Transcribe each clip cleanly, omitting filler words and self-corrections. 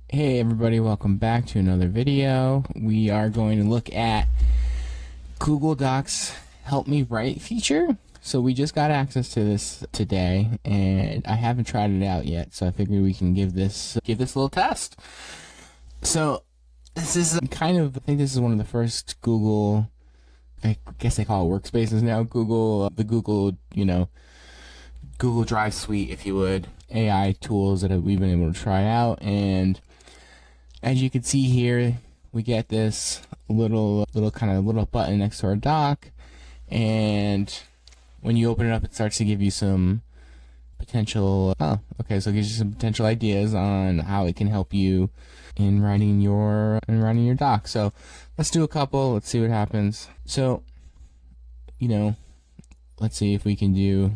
Hey everybody, welcome back to another video. We are going to look at Google Docs Help Me Write feature. So we just got access to this today and I haven't tried it out yet, so I figured we can give this a little test. So this is kind of, I think this is one of the first Google, I guess they call it workspaces now, the Google, Google Drive suite, if you would, AI tools that we've been able to try out. And as you can see here, we get this little button next to our doc, and when you open it up, it starts to give you some potential. So it gives you some potential ideas on how it can help you in writing your doc. So let's do a couple. Let's see what happens. So, let's see if we can do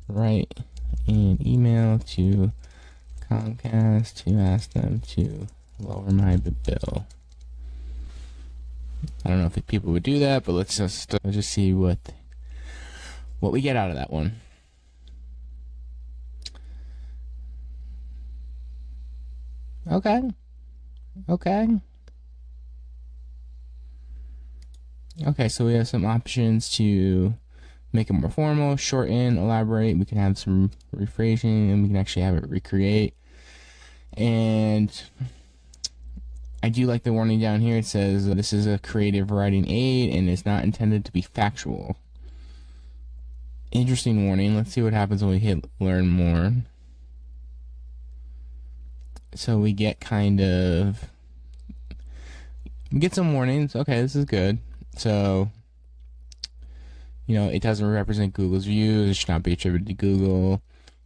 write an email to Comcast to ask them to lower my bill. I don't know if people would do that, but let's just see what we get out of that one. Okay, so we have some options to make it more formal, shorten, elaborate. We can have some rephrasing, and we can actually have it recreate. And I do like the warning down here. It says this is a creative writing aid and is not intended to be factual. Interesting warning. Let's see what happens when we hit learn more. So we get some warnings. Okay, this is good. So, it doesn't represent Google's views. It should not be attributed to Google.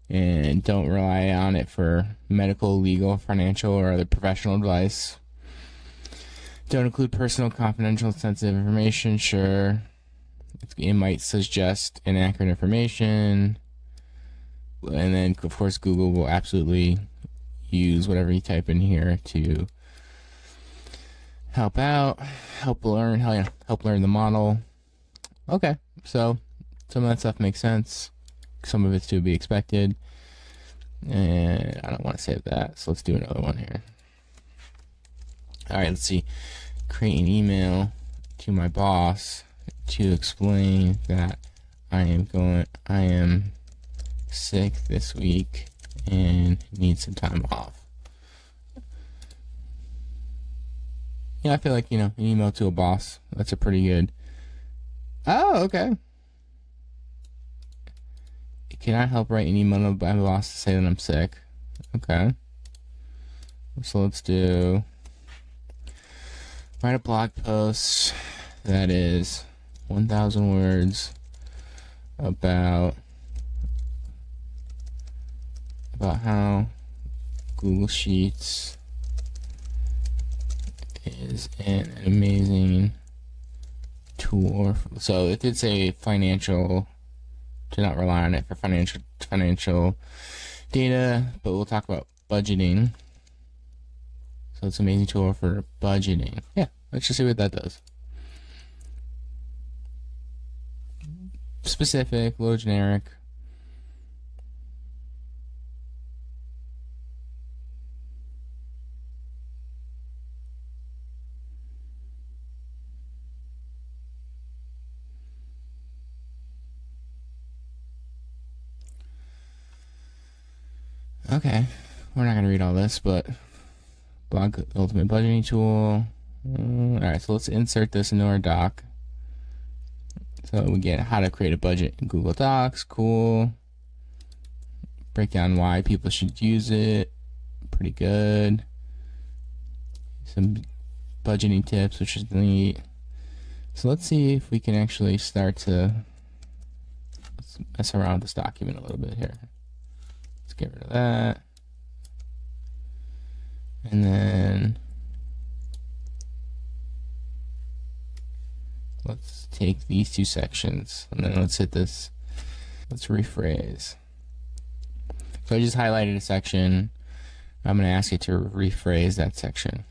And don't rely on it for medical, legal, financial, or other professional advice. Don't include personal, confidential, sensitive information. Sure, it might suggest inaccurate information. And then, of course, Google will absolutely use whatever you type in here to help out, help learn the model. Okay, so some of that stuff makes sense. Some of it's to be expected. And I don't want to save that, so let's do another one here. Alright, let's see. Create an email to my boss to explain that I am sick this week and need some time off. I feel like, an email to a boss, that's a pretty good. Oh, okay. Can I help write an email to my boss to say that I'm sick? Okay. So let's do write a blog post that is 1,000 words about how Google Sheets is an amazing tool. So it did say financial, to not rely on it for financial data, but we'll talk about budgeting. So it's an amazing tool for budgeting. Yeah, let's just see what that does. Specific, a little generic. Okay, we're not going to read all this, but blog ultimate budgeting tool. Alright, so let's insert this into our doc. So we get how to create a budget in Google Docs. Cool. Break down why people should use it. Pretty good. Some budgeting tips, which is neat. So let's see if we can actually start to mess around with this document a little bit here. Let's get rid of that. And then let's take these two sections and then let's hit this. Let's rephrase. So I just highlighted a section. I'm going to ask it to rephrase that section.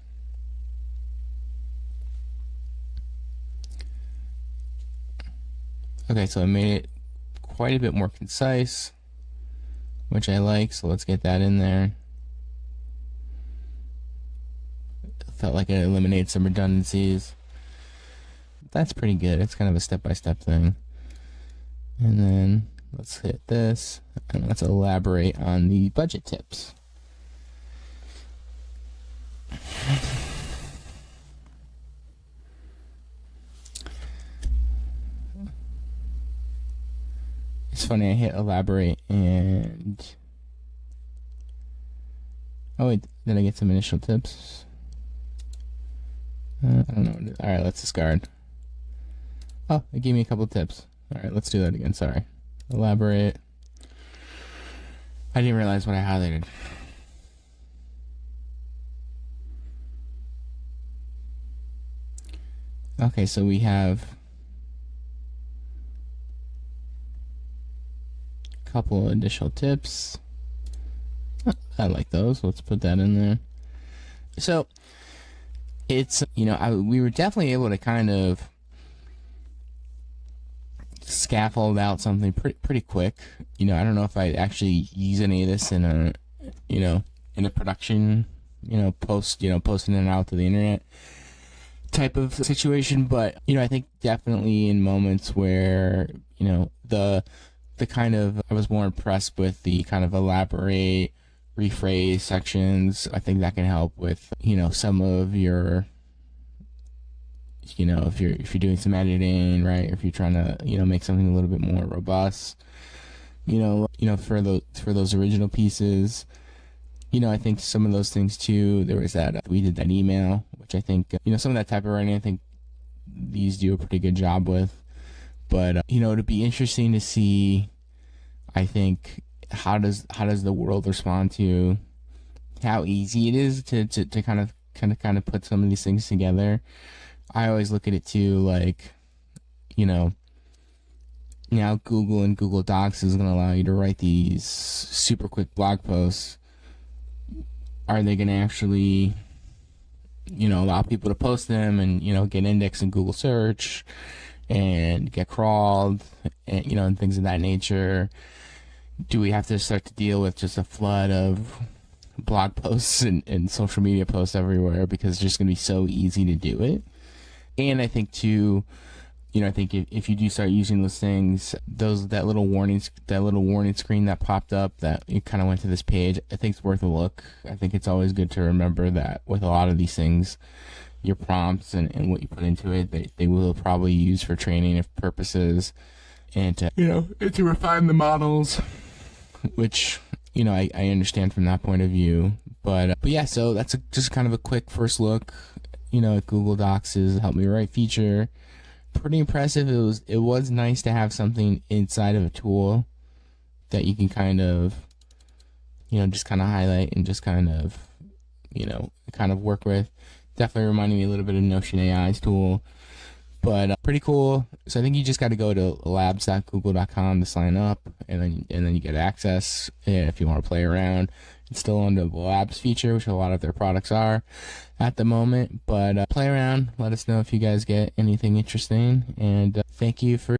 Okay, so I made it quite a bit more concise, which I like, so let's get that in there. felt like it eliminated some redundancies. That's pretty good. It's kind of a step-by-step thing. And then let's hit this, and let's elaborate on the budget tips. It's funny, I hit elaborate and... Oh wait, did I get some initial tips? I don't know. Alright, let's discard. Oh, it gave me a couple tips. Alright, let's do that again, sorry. Elaborate. I didn't realize what I highlighted. Okay, so we have a couple additional tips. I like those. Let's put that in there. So it's, you know, we were definitely able to kind of scaffold out something pretty quick. You know, I don't know if I'd actually use any of this in a, you know, in a production, you know, posting it out to the internet type of situation, but you know, I think definitely in moments where, you know, the kind of, I was more impressed with the kind of elaborate, rephrase sections. I think that can help with, you know, some of your, you know, if you're doing some editing, right, or if you're trying to, you know, make something a little bit more robust, you know, for those original pieces. You know, I think some of those things too, there was that, we did that email, which I think, you know, some of that type of writing, I think these do a pretty good job with. But, you know, it'd be interesting to see, I think, how does the world respond to how easy it is to kind of put some of these things together. I always look at it too, like, you know, now Google and Google Docs is going to allow you to write these super quick blog posts. Are they going to actually, you know, allow people to post them and, you know, get indexed in Google search and get crawled and, you know, and things of that nature? Do we have to start to deal with just a flood of blog posts and social media posts everywhere because it's just going to be so easy to do it? And I think too, you know, I think if you do start using those things, that little warning screen that popped up that you kind of went to this page, I think it's worth a look. I think it's always good to remember that with a lot of these things, your prompts and what you put into it, they will probably use for training purposes and to, you know, to refine the models, which, you know, I understand from that point of view. But yeah, so that's just kind of a quick first look, you know, at Google Docs' Help Me Write feature. Pretty impressive. It was nice to have something inside of a tool that you can kind of, you know, just kind of highlight and just kind of, you know, kind of work with. Definitely reminded me a little bit of Notion AI's tool, but pretty cool. So I think you just got to go to labs.google.com to sign up, and then you get access if you want to play around. It's still under the Labs feature, which a lot of their products are at the moment. But play around. Let us know if you guys get anything interesting. And thank you for